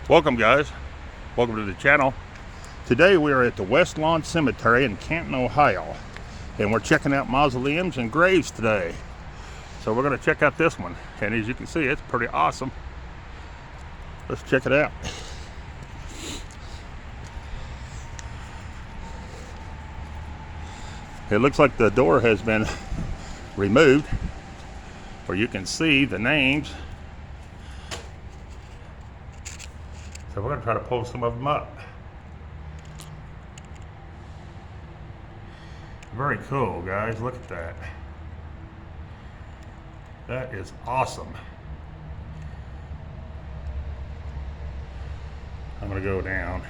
Welcome guys, welcome to the channel. Today we are at the West Lawn Cemetery in Canton, Ohio, and we're checking out mausoleums and graves today. So we're going to check out this one, and as you can see, it's pretty awesome. Let's check it out. It looks like the door has been removed, where you can see the names. So we're going to try to pull some of them up. Very cool, guys. Look at that. That is awesome. I'm going to go down.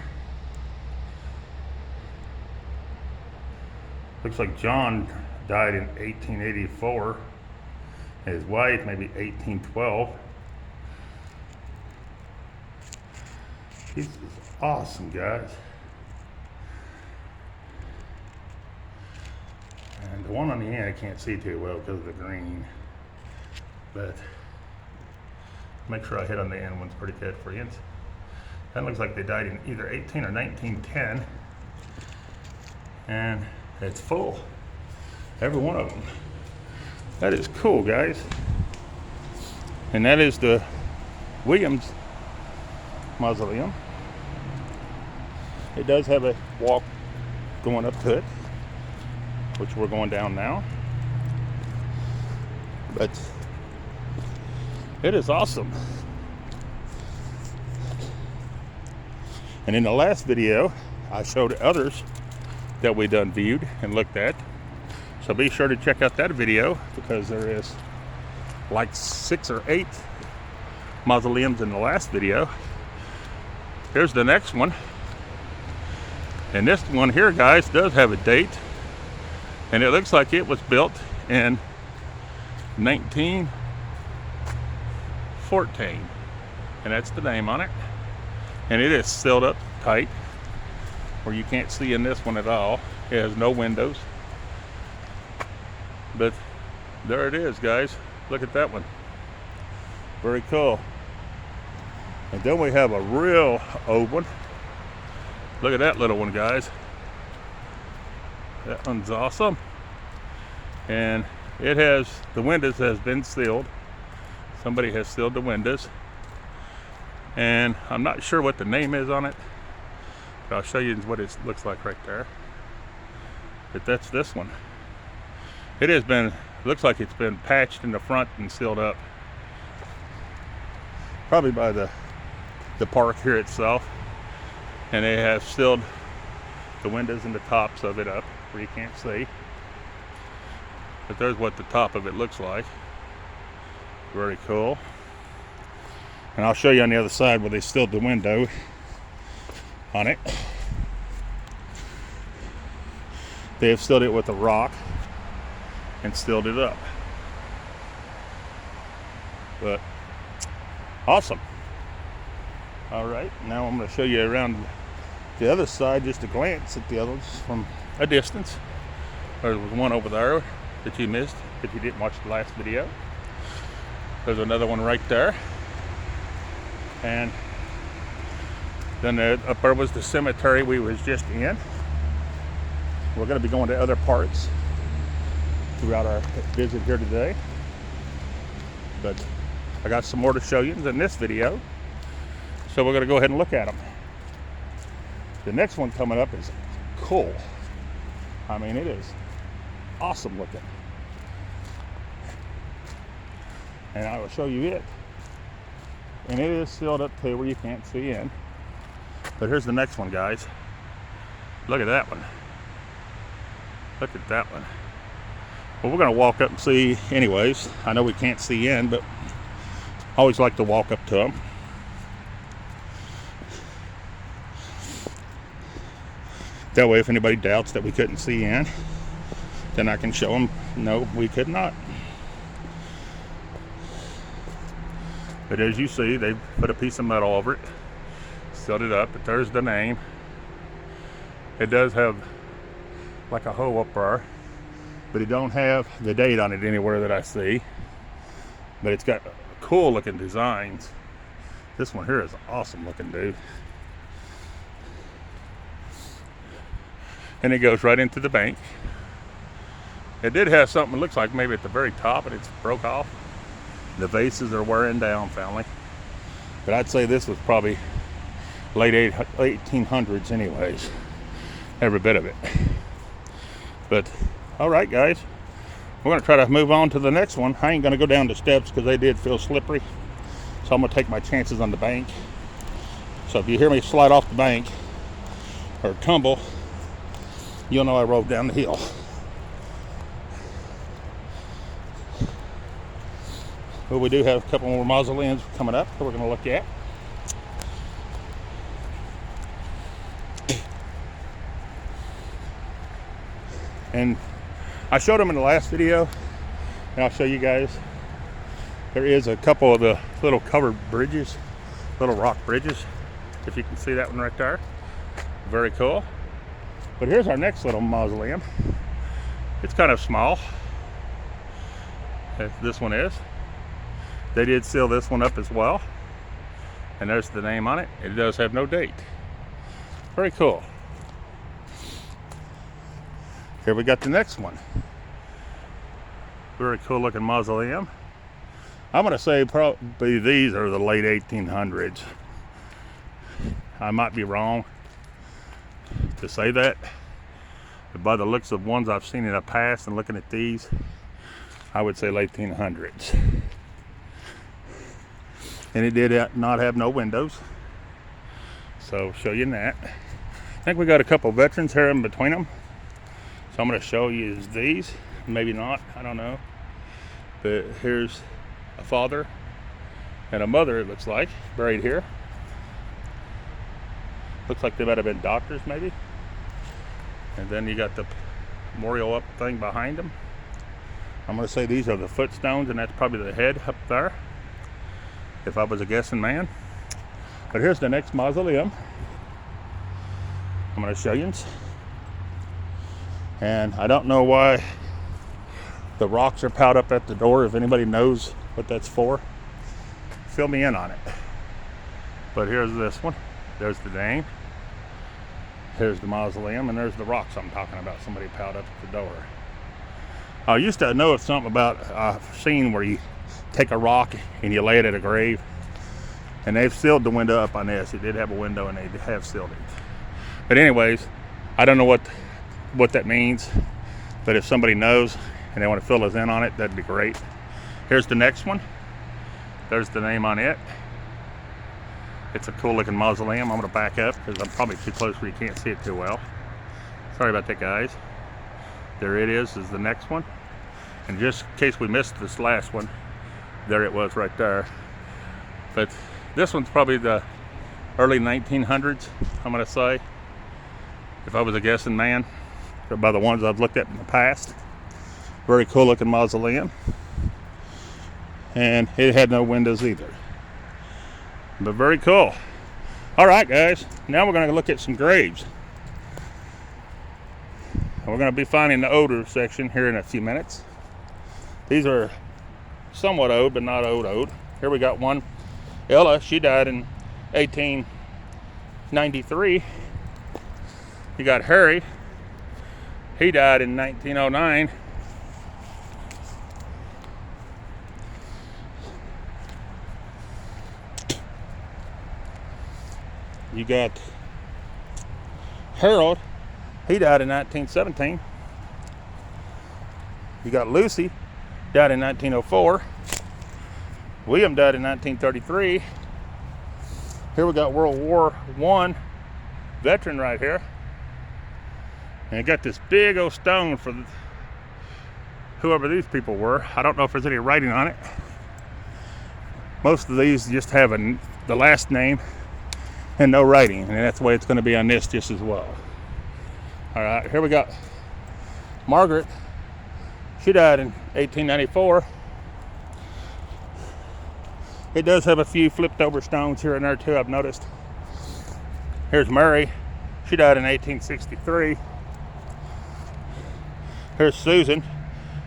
Looks like John died in 1884. His wife, maybe 1812. This is awesome, guys. And the one on the end I can't see too well because of the green. But make sure I hit on the end one's pretty good for you. That looks like they died in either 18 or 1910. And it's full. Every one of them. That is cool, guys. And that is the Williams Mausoleum. It does have a walk going up to it, which we're going down now. But it is awesome. And in the last video, I showed others that we done viewed and looked at. So be sure to check out that video, because there is like 6 or 8 mausoleums in the last video. Here's the next one. And this one here, guys, does have a date. And it looks like it was built in 1914. And that's the name on it. And it is sealed up tight, where you can't see in this one at all. It has no windows. But there it is, guys. Look at that one. Very cool. And then we have a real old one. Look at that little one, guys. That one's awesome. And it has, the windows has been sealed. Somebody has sealed the windows. And I'm not sure what the name is on it, but I'll show you what it looks like right there. But that's this one. It has been, looks like it's been patched in the front and sealed up. Probably by the park here itself. And they have sealed the windows and the tops of it up where you can't see. But there's what the top of it looks like. Very cool. And I'll show you on the other side where they sealed the window on it. They have sealed it with a rock and sealed it up. But awesome. All right, now I'm going to show you around the other side, just a glance at the others from a distance. There's one over there that you missed if you didn't watch the last video. There's another one right there. And then up there was the cemetery we was just in. We're going to be going to other parts throughout our visit here today. But I got some more to show you in this video. So we're going to go ahead and look at them. The next one coming up is cool. I mean, it is awesome looking. And I will show you it. And it is sealed up too, where you can't see in. But here's the next one, guys. Look at that one. Look at that one. Well, we're going to walk up and see anyways. I know we can't see in, but I always like to walk up to them. That way, if anybody doubts that we couldn't see in, then I can show them, no, we could not. But as you see, they put a piece of metal over it, sealed it up, but there's the name. It does have like a hole up there, but it don't have the date on it anywhere that I see. But it's got cool looking designs. This one here is awesome looking, dude. And it goes right into the bank. It did have something that looks like maybe at the very top, but it's broke off. The vases are wearing down, family. But I'd say this was probably late 1800s anyways. Every bit of it. But, all right, guys. We're going to try to move on to the next one. I ain't going to go down the steps because they did feel slippery. So I'm going to take my chances on the bank. So if you hear me slide off the bank or tumble, you'll know I rode down the hill. But we do have a couple more mausoleums coming up that we're going to look at. And I showed them in the last video, and I'll show you guys. There is a couple of the little covered bridges, little rock bridges, if you can see that one right there. Very cool. But here's our next little mausoleum. It's kind of small. This one is. They did seal this one up as well. And there's the name on it. It does have no date. Very cool. Here we got the next one. Very cool looking mausoleum. I'm going to say probably these are the late 1800s. I might be wrong to say that. But by the looks of ones I've seen in the past and looking at these, I would say late 1800s. And it did not have no windows. So show you that. I think we got a couple veterans here in between them. So I'm going to show you these. Maybe not, I don't know. But here's a father and a mother, it looks like, buried here. Looks like they might have been doctors, maybe. And then you got the memorial up thing behind them. I'm going to say these are the footstones, and that's probably the head up there, if I was a guessing man. But here's the next mausoleum I'm going to show you. And I don't know why the rocks are piled up at the door. If anybody knows what that's for, fill me in on it. But here's this one. There's the name. Here's the mausoleum, and there's the rocks I'm talking about. Somebody piled up at the door. I used to know something about a scene where you take a rock and you lay it at a grave, and they've sealed the window up on this. It did have a window, and they have sealed it. But anyways, I don't know what that means, but if somebody knows and they want to fill us in on it, that'd be great. Here's the next one. There's the name on it. It's a cool looking mausoleum. I'm going to back up because I'm probably too close where you can't see it too well. Sorry about that, guys. There it is the next one. And just in case we missed this last one, there it was right there. But this one's probably the early 1900s, I'm going to say, if I was a guessing man, by the ones I've looked at in the past. Very cool looking mausoleum. And it had no windows either. But very cool. All right, guys. Now we're going to look at some graves. And we're going to be finding the older section here in a few minutes. These are somewhat old, but not old. Here we got one. Ella, she died in 1893. You got Harry. He died in 1909. You got Harold. He died in 1917. You got Lucy. Died in 1904. William died in 1933. Here we got World War I veteran right here. And I got this big old stone for whoever these people were. I don't know if there's any writing on it. Most of these just have the last name and no writing, and that's the way it's going to be on this just as well. All right, here we got Margaret. She died in 1894. It does have a few flipped over stones here and there too, I've noticed. Here's Mary. She died in 1863. Here's Susan.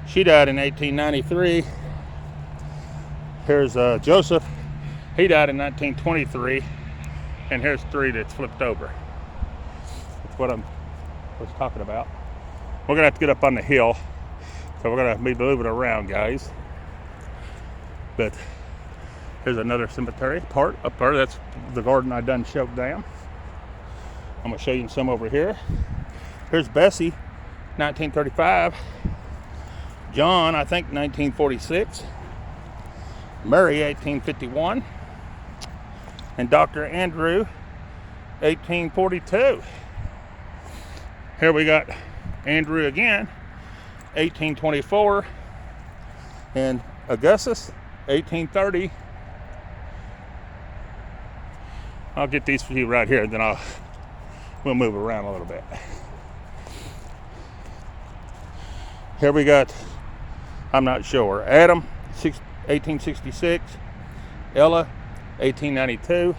She died in 1893. Here's Joseph. He died in 1923. And here's 3 that's flipped over. That's what I was talking about. We're gonna have to get up on the hill, so we're gonna be moving around, guys. But here's another cemetery part up there. That's the garden I done showed down. I'm gonna show you some over here. Here's Bessie, 1935. John, I think 1946. Mary, 1851. And Dr. Andrew, 1842. Here we got Andrew again, 1824. And Augustus, 1830. I'll get these for you right here, then we'll move around a little bit. Here we got, I'm not sure, Adam, 1866. Ella, 1892.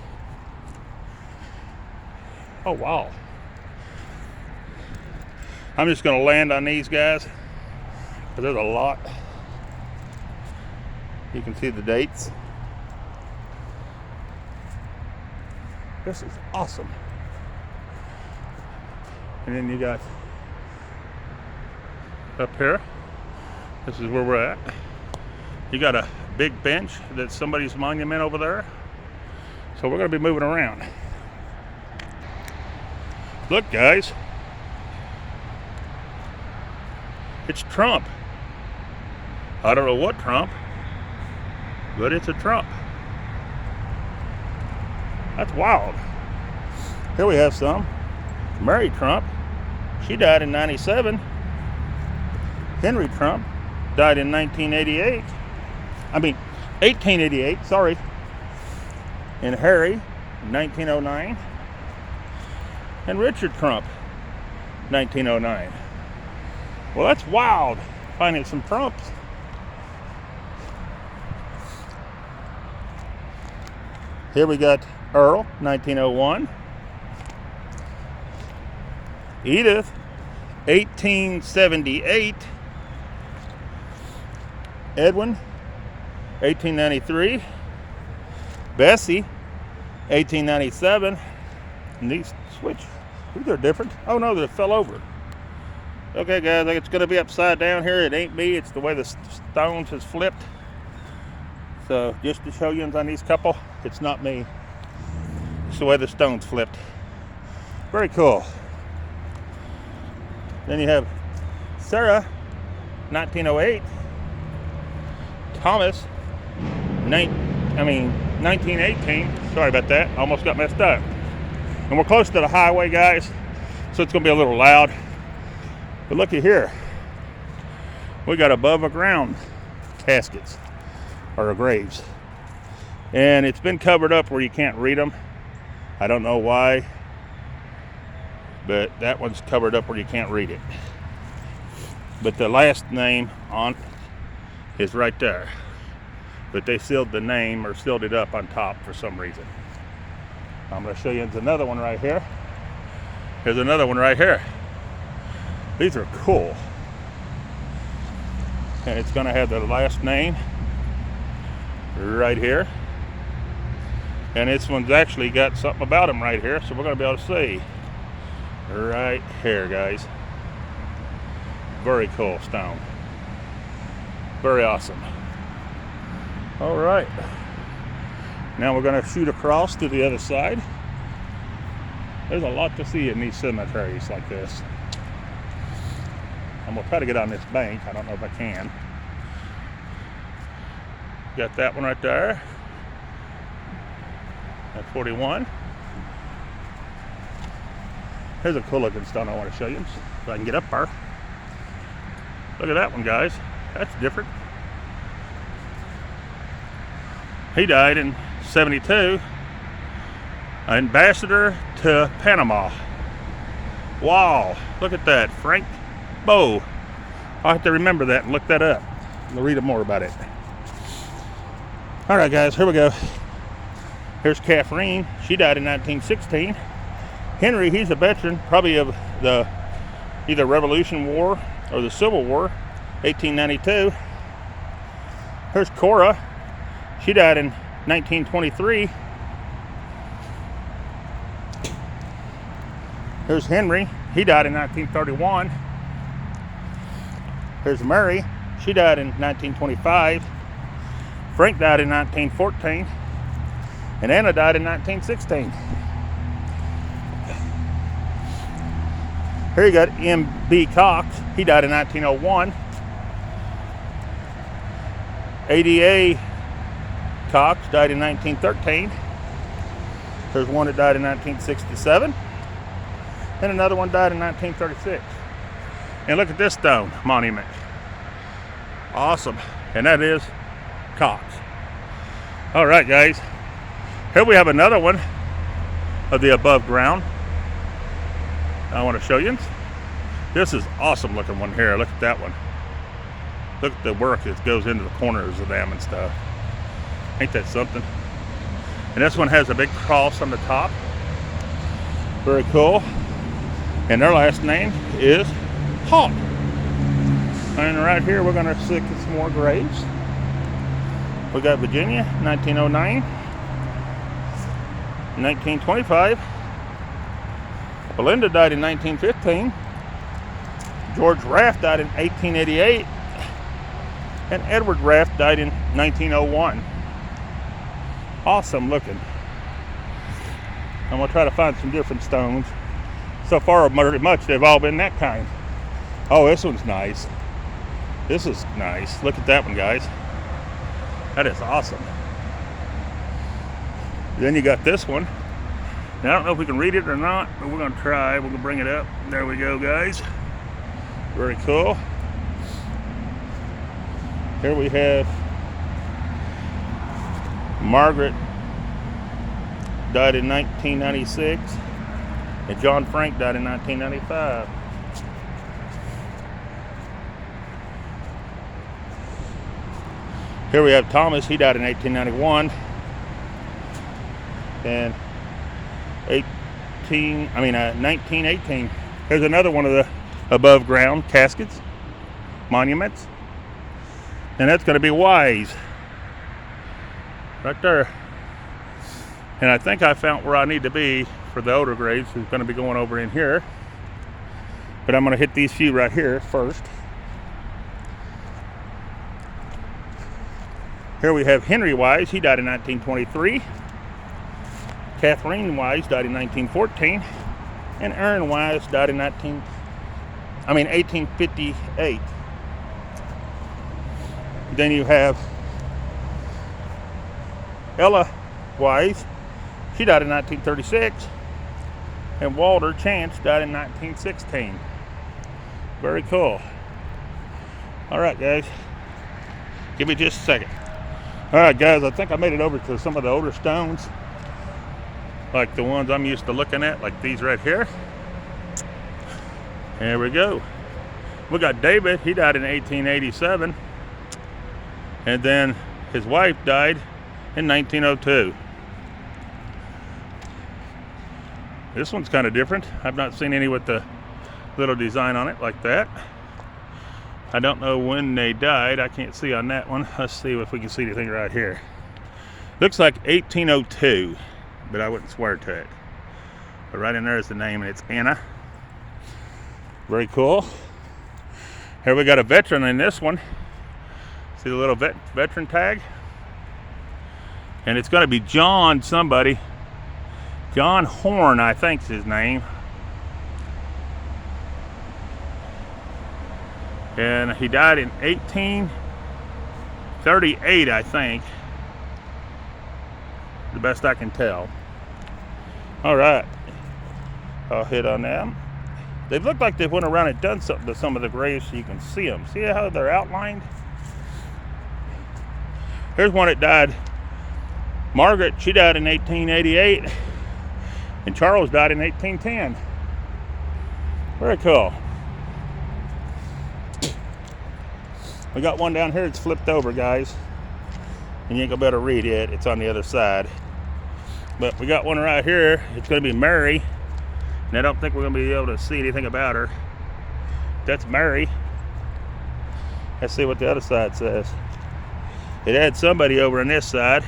Oh, wow. I'm just going to land on these guys, because there's a lot. You can see the dates. This is awesome. And then you got up here, this is where we're at. You got a big bench that's somebody's monument over there. So we're going to be moving around. Look, guys. It's Trump. I don't know what Trump, but it's a Trump. That's wild. Here we have some. Mary Trump. She died in 97. Henry Trump died in 1988. 1888, sorry. And Harry, 1909. And Richard Trump, 1909. Well, that's wild, finding some Trumps. Here we got Earl, 1901. Edith, 1878. Edwin, 1893. Bessie, 1897. And these these are different. Oh no, they fell over. Okay, guys, it's going to be upside down here. It ain't me. It's the way the stones has flipped. So just to show you on these couple, it's not me. It's the way the stones flipped. Very cool. Then you have Sarah, 1908. Thomas, 1918. Sorry about that. Almost got messed up. And we're close to the highway, guys, so it's going to be a little loud. But looky here. We got above ground caskets, or graves. And it's been covered up where you can't read them. I don't know why, but that one's covered up where you can't read it. But the last name on is right there. But they sealed the name, or sealed it up on top for some reason. I'm going to show you another one right here. Here's another one right here. These are cool. And it's going to have the last name right here. And this one's actually got something about them right here, so we're going to be able to see. Right here, guys. Very cool stone. Very awesome. All right. Now we're going to shoot across to the other side. There's a lot to see in these cemeteries like this. I'm going to try to get on this bank. I don't know if I can. Got that one right there. At 41. Here's a cool looking stone I want to show you, so I can get up there. Look at that one, guys. That's different. He died in 72. Ambassador to Panama. Wow, look at that. Frank Bow. I'll have to remember that and look that up. I'll read more about it. All right, guys, here we go. Here's Catherine. She died in 1916. Henry, he's a veteran, probably of the either Revolution War or the Civil War, 1892. Here's Cora. She died in 1923. Here's Henry. He died in 1931. Here's Mary. She died in 1925. Frank died in 1914. And Anna died in 1916. Here you got M.B. Cox. He died in 1901. A.D.A. Cox died in 1913. There's one that died in 1967. And another one died in 1936. And look at this stone monument. Awesome. And that is Cox. All right, guys. Here we have another one of the above ground. I want to show you. This is awesome looking one here. Look at that one. Look at the work that goes into the corners of them and stuff. Ain't that something? And this one has a big cross on the top. Very cool. And their last name is Hawk. And right here we're going to stick some more graves. We got Virginia, 1909, 1925. Belinda died in 1915. George Raft died in 1888. And Edward Raft died in 1901. Awesome looking. I'm going to try to find some different stones. So far, pretty much, they've all been that kind. Oh, this one's nice. This is nice. Look at that one, guys. That is awesome. Then you got this one. Now, I don't know if we can read it or not, but we're going to try. We're going to bring it up. There we go, guys. Very cool. Here we have Margaret, died in 1996, and John Frank died in 1995. Here we have Thomas. He died in 1891, and 1918. Here's another one of the above ground caskets, monuments, and that's going to be Wise right there. And I think I found where I need to be for the older graves. Who's going to be going over in here, but I'm going to hit these few right here first. Here we have Henry Wise. He died in 1923. Kathleen Wise died in 1914, and Aaron Wise died in 1858. Then you have Ella Wise. She died in 1936, and Walter Chance died in 1916. Very cool. All right, guys. Give me just a second. All right, guys. I think I made it over to some of the older stones, like the ones I'm used to looking at, like these right here. There we go. We got David. He died in 1887, and then his wife died in 1902. This one's kind of different. I've not seen any with the little design on it like that. I don't know when they died. I can't see on that one. Let's see if we can see anything right here. Looks like 1802, but I wouldn't swear to it. But right in there is the name, and it's Anna. Very cool. Here we got a veteran in this one. See the little veteran tag? And it's going to be John somebody. John Horn, I think's his name. And he died in 1838, I think. The best I can tell. All right. I'll hit on them. They look like they went around and done something to some of the graves so you can see them. See how they're outlined? Here's one that died. Margaret, she died in 1888. And Charles died in 1810. Very cool. We got one down here that's flipped over, guys. And you ain't gonna be able to read it. It's on the other side. But we got one right here. It's gonna be Mary. And I don't think we're gonna be able to see anything about her. That's Mary. Let's see what the other side says. It had somebody over on this side.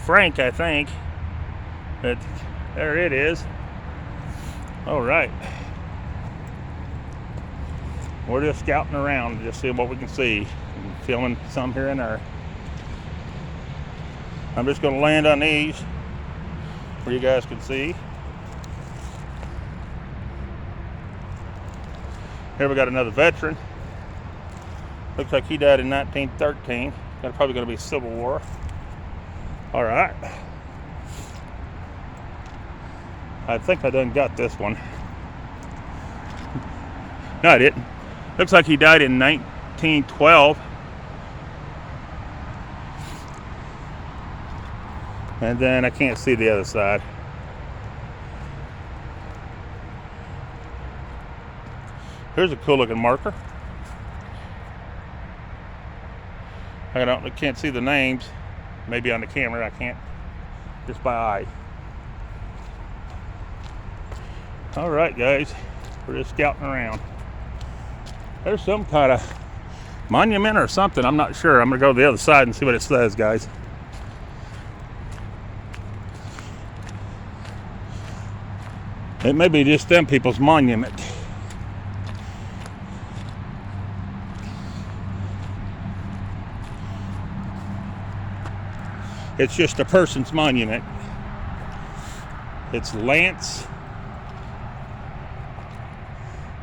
Frank, I think. But there it is. All right. We're just scouting around, just seeing what we can see. And filming some here and there. I'm just going to land on these where you guys can see. Here we got another veteran. Looks like he died in 1913. That's probably going to be Civil War. All right. I think I done got this one. No, I didn't. Looks like he died in 1912. And then I can't see the other side. Here's a cool looking marker. I can't see the names. Maybe on the camera I can't, just by eye. All right, guys, we're just scouting around. There's some kind of monument or something. I'm not sure. I'm gonna go to the other side and see what it says, guys. It may be just them people's monument. It's just a person's monument. It's Lance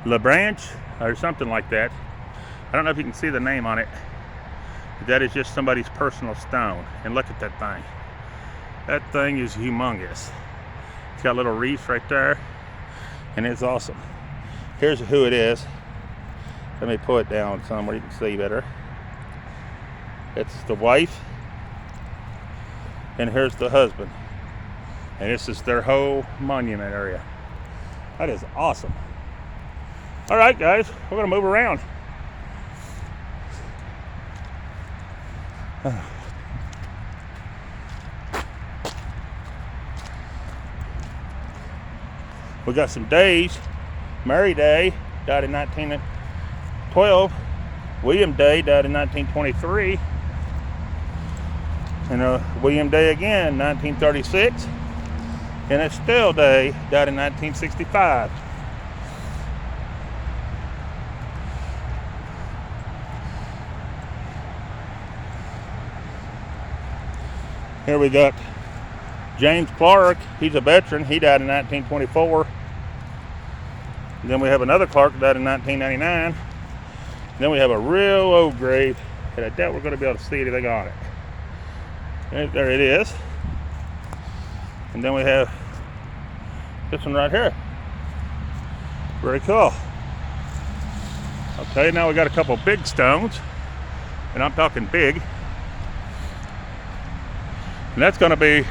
LeBranch or something like that. I don't know if you can see the name on it. But that is just somebody's personal stone. And look at that thing. That thing is humongous. It's got little reefs right there. And it's awesome. Here's who it is. Let me pull it down somewhere you can see better. It's the wife. And here's the husband. And this is their whole monument area. That is awesome. All right, guys, we're gonna move around. We got some days. Mary Day died in 1912. William Day died in 1923. And William Day again, 1936. And Estelle Day died in 1965. Here we got James Clark. He's a veteran. He died in 1924. And then we have another Clark that died in 1999. And then we have a real old grave, and I doubt we're going to be able to see anything on it. There it is. And then we have this one right here. Very cool. Okay, now we got a couple big stones, and I'm talking big. And that's going to be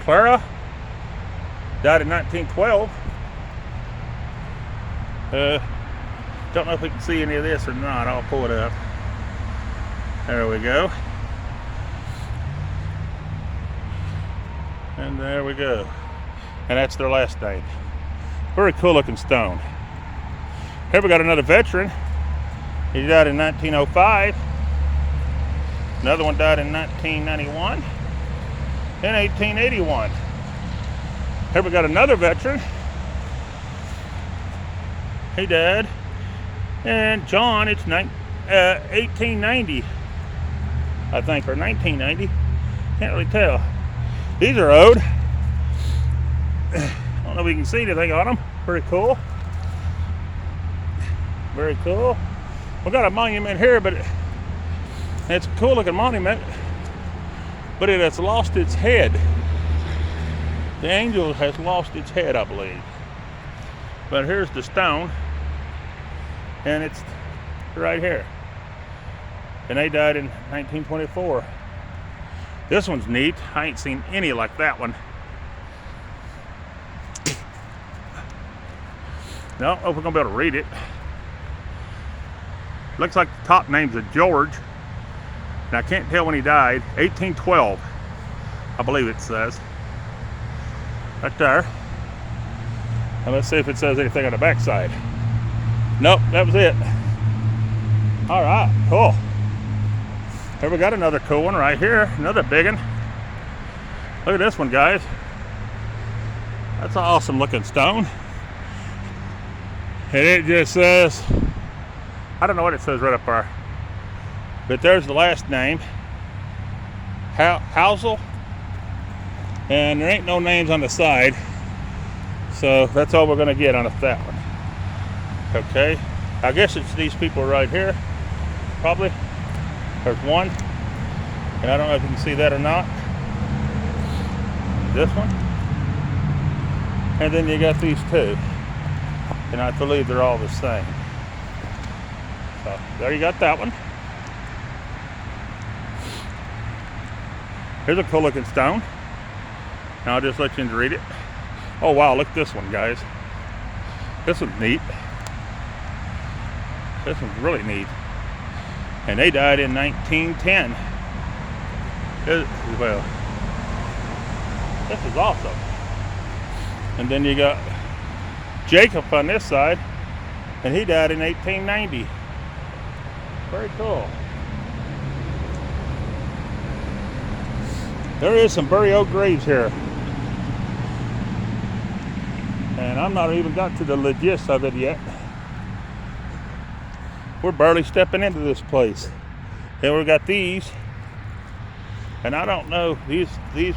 Clara, died in 1912. Don't know if we can see any of this or not. I'll pull it up. There we go. And there we go. And that's their last name. Very cool looking stone. Here we got another veteran. He died in 1905. Another one died in 1991 and 1881. Here we got another veteran. He died. And John, it's 1890. I think, or 1990. Can't really tell. These are old. I don't know if you can see anything on them. Pretty cool. Very cool. We got a monument here, but it's a cool looking monument, but it has lost its head. The angel has lost its head, I believe. But here's the stone, and it's right here. And they died in 1924. This one's neat. I ain't seen any like that one. No, I don't know if we're gonna be able to read it. Looks like the top name's a George. And I can't tell when he died. 1812, I believe it says. Right there. And let's see if it says anything on the back side. Nope, that was it. All right, cool. Here we got another cool one right here, another big one. Look at this one, guys. That's an awesome looking stone. And it just says, I don't know what it says right up there, but there's the last name, Housel, and there ain't no names on the side, so that's all we're gonna get on that one. Okay, I guess it's these people right here, probably. There's one, and I don't know if you can see that or not. This one, and then you got these two, and I believe they're all the same. So there you got that one. Here's a cool looking stone. Now I'll just let you read it. Oh wow, look at this one, guys. This one's neat. This one's really neat. And they died in 1910. Well, this is awesome. And then you got Jacob on this side, and he died in 1890. Very cool. There is some burial graves here. And I'm not even got to the gist of it yet. We're barely stepping into this place. And we got these. And I don't know, these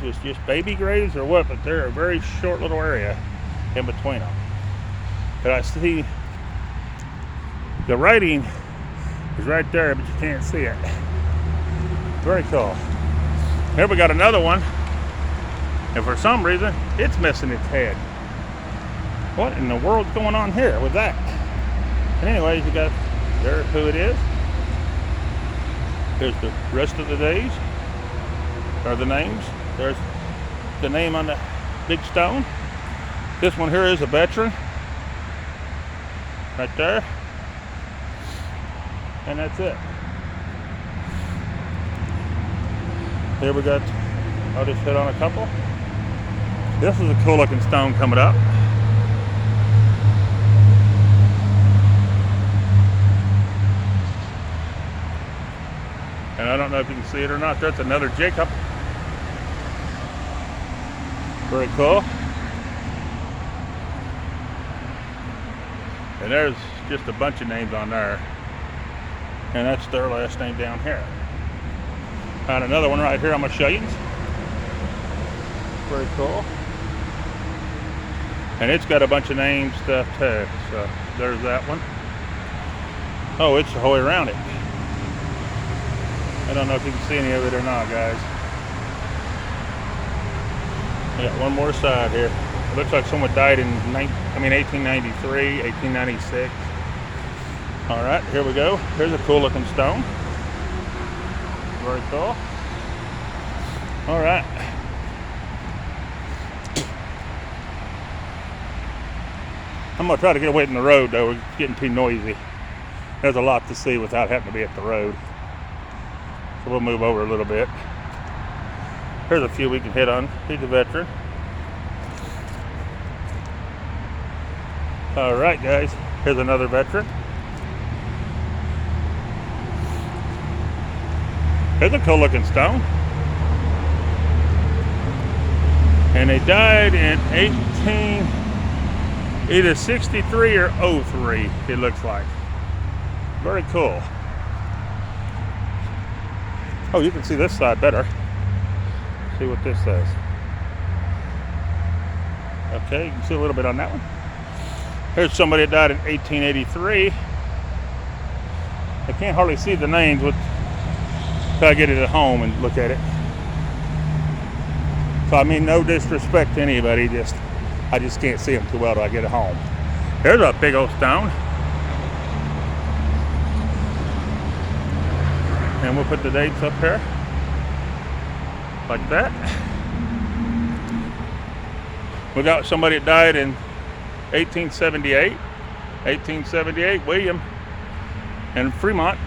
was just baby graves or what, but they're a very short little area in between them. But I see the writing is right there, but you can't see it. Very cool. Here we got another one, and for some reason, it's missing its head. What in the world's going on here with that? And anyways, you got there who it is. There's the rest of the days, or the names. There's the name on the big stone. This one here is a veteran, right there. And that's it. Here we got, I'll just hit on a couple. This is a cool looking stone coming up. And I don't know if you can see it or not. That's another Jacob. Very cool. And there's just a bunch of names on there. And that's their last name down here. And another one right here I'm going to show you. Very cool. And it's got a bunch of name stuff too. So there's that one. Oh, it's the whole way around it. I don't know if you can see any of it or not, guys. I got one more side here. It looks like someone died in 1893, 1896. All right, here we go. Here's a cool looking stone. Very cool. All right. I'm gonna try to get away from the road though. We're getting too noisy. There's a lot to see without having to be at the road. So we'll move over a little bit. Here's a few we can hit on. He's a veteran. All right, guys. Here's another veteran. Here's a cool looking stone. And they died in either 63 or 03, it looks like. Very cool. Oh, you can see this side better. See what this says. Okay, you can see a little bit on that one. Here's somebody that died in 1883. I can't hardly see the names until I get it at home and look at it. So I mean, no disrespect to anybody, I just can't see them too well till I get it home. There's a big old stone. And we'll put the dates up here. Like that. We got somebody that died in 1878. 1878, William in Fremont.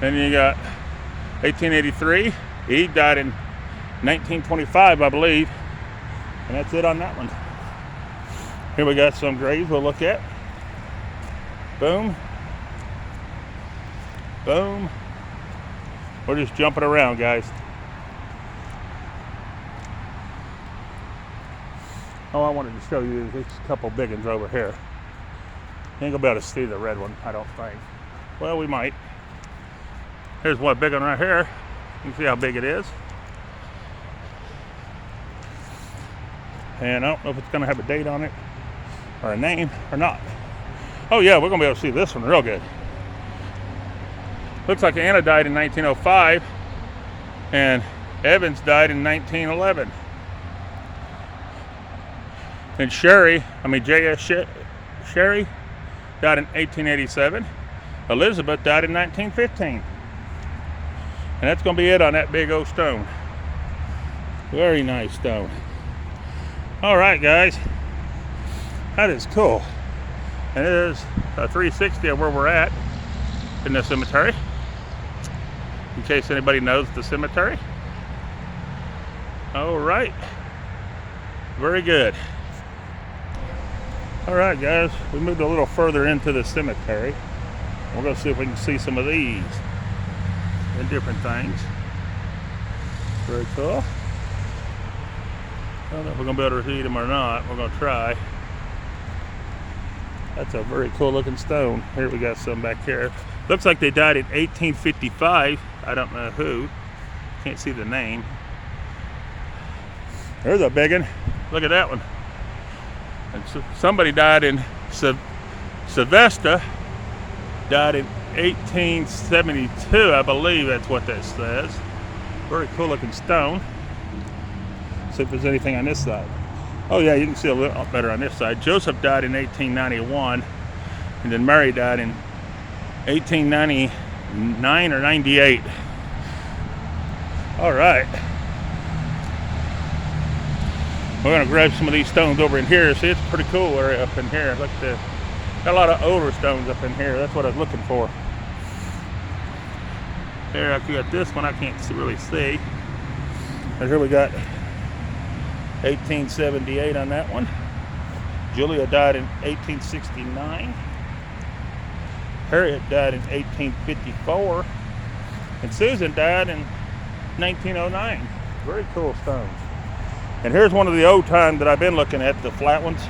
Then you got 1883. He died in 1925, I believe. And that's it on that one. Here we got some graves we'll look at. Boom. Boom. We're just jumping around, guys. Oh, I wanted to show you these couple big ones over here. You ain't gonna be able to see the red one, I don't think. Well, we might. Here's one big one right here. You can see how big it is. And I don't know if it's gonna have a date on it or a name or not. Oh yeah, we're gonna be able to see this one real good. Looks like Anna died in 1905 and Evans died in 1911. And J.S. Sherry died in 1887. Elizabeth died in 1915. And that's going to be it on that big old stone. Very nice stone. All right, guys. That is cool. And it is a 360 of where we're at in the cemetery. In case anybody knows the cemetery. All right. Very good. All right, guys. We moved a little further into the cemetery. We're going to see if we can see some of these and different things. Very cool. I don't know if we're going to be able to read them or not. We're going to try. That's a very cool looking stone. Here we got some back here. Looks like they died in 1855. I don't know who. Can't see the name. There's a big one. Look at that one. And somebody died in Sylvester. Died in 1872, I believe that's what that says. Very cool looking stone. See if there's anything on this side. Oh yeah, you can see a little better on this side. Joseph died in 1891, and then Mary died in 1899 or 98. All right. We're gonna grab some of these stones over in here. See, it's a pretty cool area up in here. Look at got a lot of older stones up in here. That's what I was looking for. There, I got this one. I can't really see. And here we got 1878 on that one. Julia died in 1869. Harriet died in 1854. And Susan died in 1909. Very cool stones. And here's one of the old time that I've been looking at, the flat ones.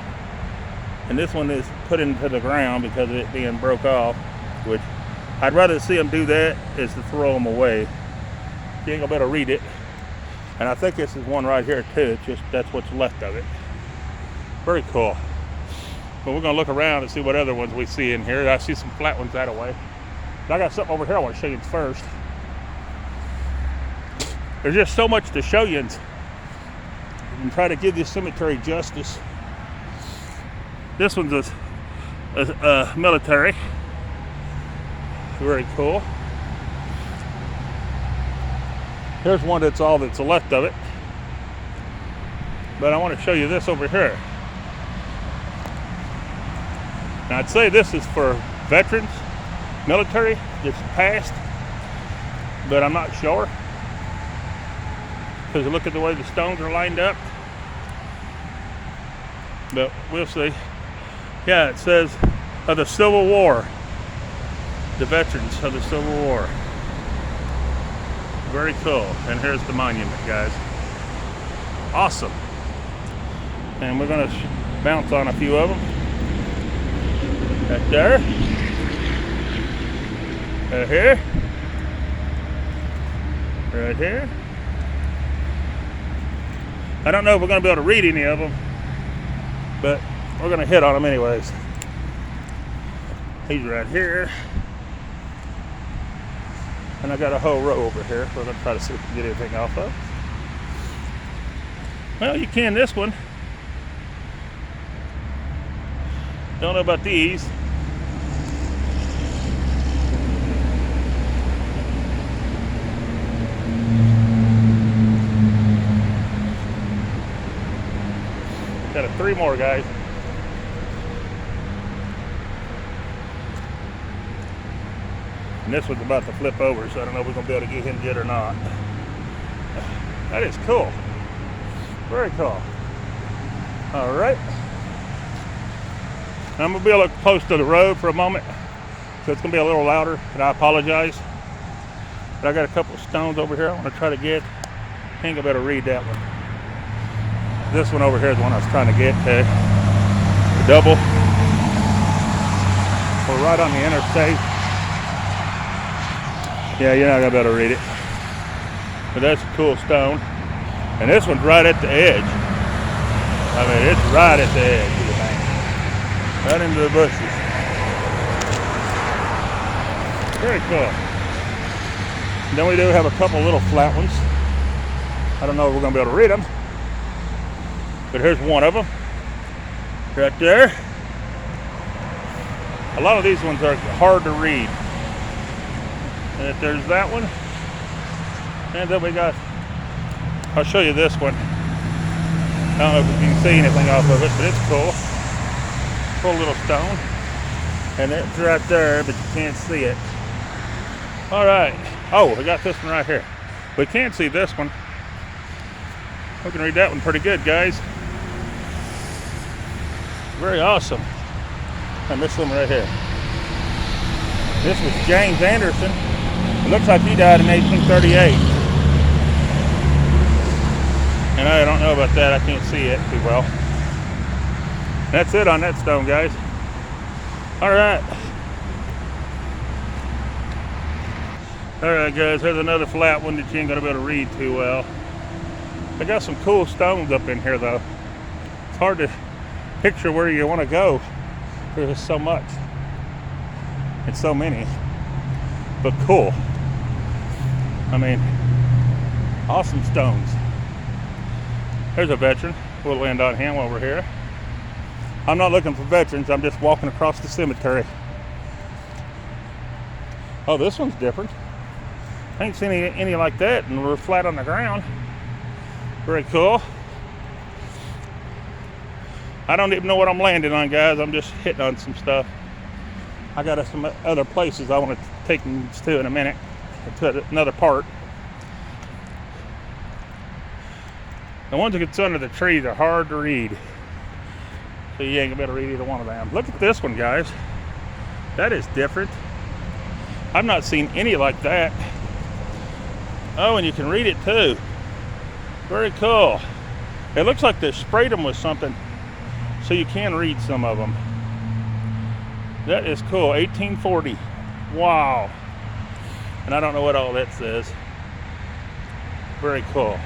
And this one is put into the ground because of it being broke off, which I'd rather see them do that is to throw them away. You ain't gonna be able to read it. And I think this is one right here too. It's just, that's what's left of it. Very cool. But we're gonna look around and see what other ones we see in here. I see some flat ones that way. But I got something over here I want to show you first. There's just so much to show you and try to give this cemetery justice. This one's a military. Very cool. Here's one that's all that's left of it. But I want to show you this over here. Now I'd say this is for veterans, military, just passed, but I'm not sure. Because look at the way the stones are lined up. But we'll see. Yeah, it says of the Civil War. The veterans of the Civil War. Very cool. And here's the monument, guys. Awesome. And we're going to bounce on a few of them. Right there. Right here. Right here. I don't know if we're going to be able to read any of them, but we're going to hit on them anyways. He's right here. And I got a whole row over here. We're going to try to see if we can get anything off of. Well, you can this one. Don't know about these. Got three more, guys. And this one's about to flip over, so I don't know if we're going to be able to get him yet or not. That is cool. Very cool. All right. I'm going to be a little close to the road for a moment So it's gonna be a little louder, and I apologize. But I got a couple of stones over here I want to try to get. I think I better read that one. This one over here is the one I was trying to get. The double. We're right on the interstate. Yeah, you're not gonna be able to read it. But that's a cool stone. And this one's right at the edge. I mean, it's right at the edge of the bank. Right into the bushes. Very cool. And then we do have a couple little flat ones. I don't know if we're gonna be able to read them. But here's one of them. Right there. A lot of these ones are hard to read. And if there's that one. And then we got, I'll show you this one. I don't know if you can see anything off of it, but it's cool. Cool little stone. And it's right there, but you can't see it. All right. Oh, we got this one right here. We can't see this one. We can read that one pretty good, guys. Very awesome. And this one right here. This was James Anderson. It looks like he died in 1838. And I don't know about that. I can't see it too well. That's it on that stone, guys. All right. All right, guys. Here's another flat one that you ain't gonna be able to read too well. They got some cool stones up in here, though. It's hard to picture where you want to go. There's so much. It's so many. But cool. I mean, awesome stones. There's a veteran. We'll land on him while we're here. I'm not looking for veterans. I'm just walking across the cemetery. Oh, this one's different. I ain't seen any like that, and we're flat on the ground. Very cool. I don't even know what I'm landing on, guys. I'm just hitting on some stuff. I got some other places I want to take them to in a minute, to another part. The ones that get under the trees are hard to read. So you ain't gonna be able to read either one of them. Look at this one, guys. That is different. I've not seen any like that. Oh, and you can read it too. Very cool. It looks like they sprayed them with something so you can read some of them. That is cool. 1840. Wow. And I don't know what all that says. Very cool.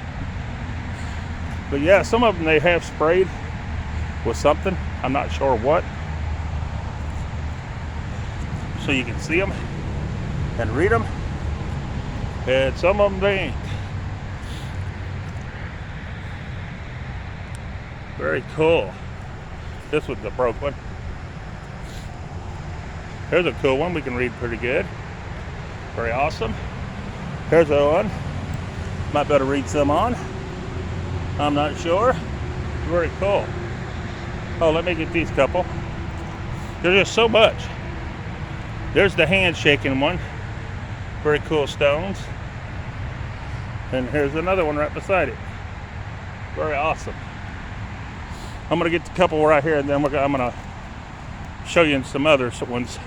But yeah, some of them they have sprayed with something. I'm not sure what. So you can see them and read them. And some of them they ain't. Very cool. This was the broke one. Here's a cool one we can read pretty good. Very awesome. Here's a one. Might better read some on. I'm not sure. Very cool. Oh, let me get these couple. There's just so much. There's the handshaking one. Very cool stones. And here's another one right beside it. Very awesome. I'm gonna get the couple right here, and then I'm gonna show you some other ones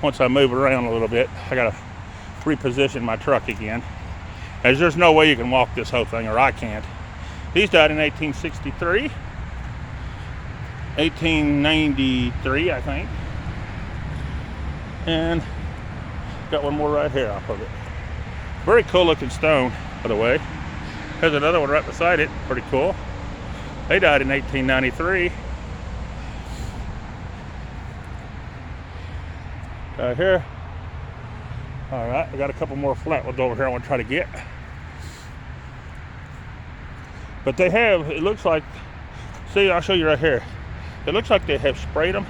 once I move around a little bit. I gotta reposition my truck again, as there's no way you can walk this whole thing, or I can't. These died in 1863, 1893, I think. And got one more right here off of it. Very cool looking stone, by the way. There's another one right beside it, pretty cool. They died in 1893. Right here. All right, I got a couple more flat ones over here I want to try to get. But they have, it looks like, see, I'll show you right here. It looks like they have sprayed them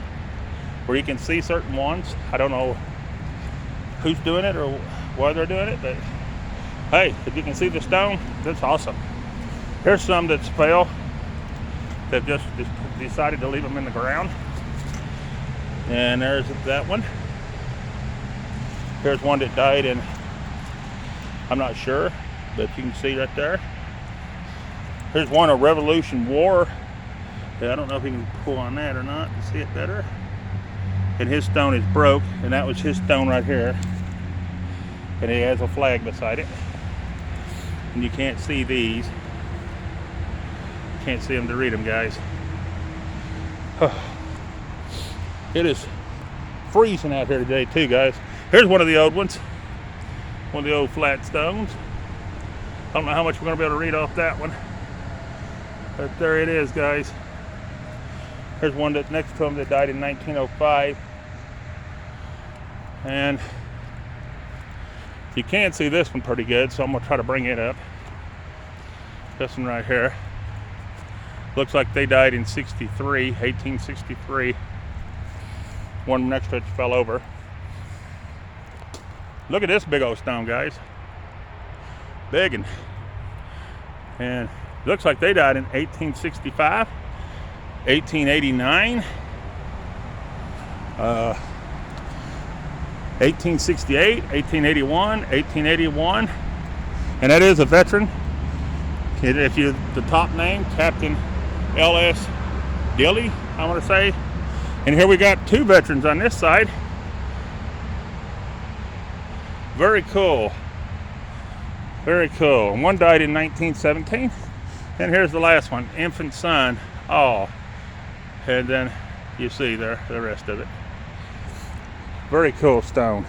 where you can see certain ones. I don't know who's doing it or why they're doing it, but hey, if you can see the stone, that's awesome. Here's some that's fell. They've just decided to leave them in the ground. And there's that one. Here's one that died in, I'm not sure, but you can see right there. Here's one, a Revolution War. Yeah, I don't know if you can pull on that or not to see it better. and his stone is broke, and that was his stone right here, and he has a flag beside it, and you can't see these. Can't see them to read them, guys. It is freezing out here today too, guys. Here's one of the old ones, one of the old flat stones. I don't know how much we're going to be able to read off that one, but there it is, guys. Here's one that's next to him that died in 1905, and you can see this one pretty good, so I'm going to try to bring it up. This one right here looks like they died in 1863. One next to it fell over. Look at this big old stone, guys. Big, and looks like they died in 1865, 1889, 1868, 1881, 1881, and that is a veteran. If you the top name, Captain L.S. Dilly, I want to say. And here we got two veterans on this side. Very cool. Very cool. And one died in 1917. And here's the last one, infant son. Oh, and then you see there the rest of it. Very cool stone.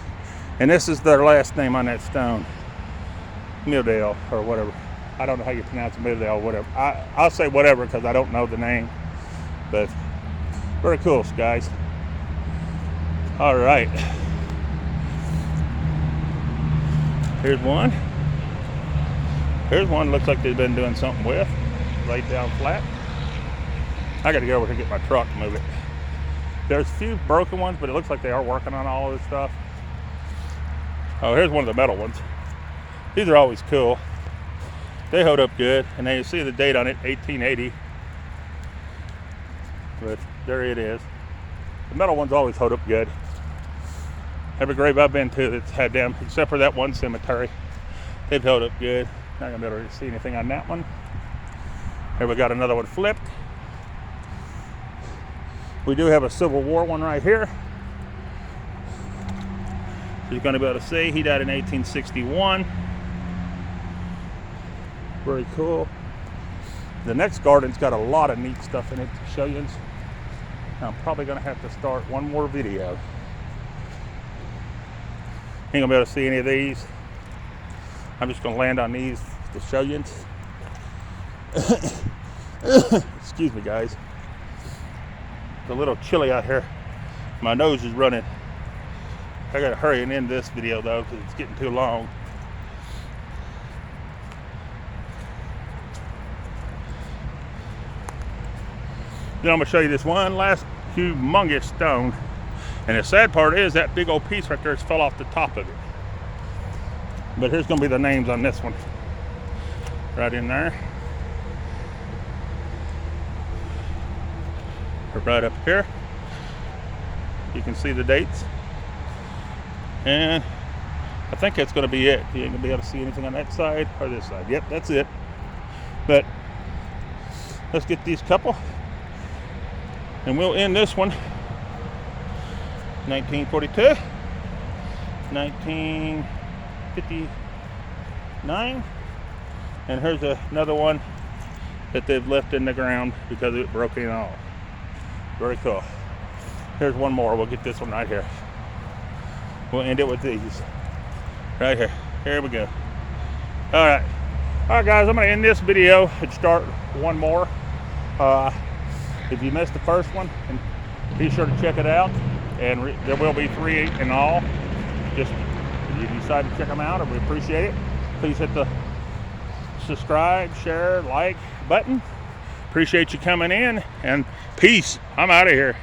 And this is their last name on that stone, Mildale or whatever. I don't know how you pronounce it, Mildale, whatever. I'll say whatever because I don't know the name. But very cool, guys. All right. Here's one. Here's one looks like they've been doing something with. Laid down flat. I got to go over here and get my truck and move it. There's a few broken ones, but it looks like they are working on all this stuff. Oh, here's one of the metal ones. These are always cool. They hold up good, and then you see the date on it, 1880. But there it is. The metal ones always hold up good. Every grave I've been to that's had them, except for that one cemetery, they've held up good. Not gonna be able to see anything on that one. Here we got another one flipped. We do have a Civil War one right here. You're gonna be able to see he died in 1861. Very cool. The next garden's got a lot of neat stuff in it to show you. I'm probably gonna have to start one more video. Ain't gonna be able to see any of these. I'm just gonna land on these to show you. Excuse me, guys. It's a little chilly out here. My nose is running. I gotta hurry and end this video though because it's getting too long. Then I'm gonna show you this one last humongous stone. And the sad part is that big old piece right there has fell off the top of it. But here's gonna be the names on this one. Right in there. Right up here. You can see the dates. And I think that's gonna be it. You ain't gonna be able to see anything on that side or this side. Yep, that's it. But let's get these couple. And we'll end this one. 1942, 1959, and here's another one that they've left in the ground because it broke in off. Very cool. Here's one more. We'll get this one right here. We'll end it with these right here. Here we go. All right, guys. I'm gonna end this video and start one more. If you missed the first one, and be sure to check it out. And there will be 3 in all. Just if you decide to check them out, and we appreciate it. Please hit the subscribe, share, like button. Appreciate you coming in, and peace. I'm out of here.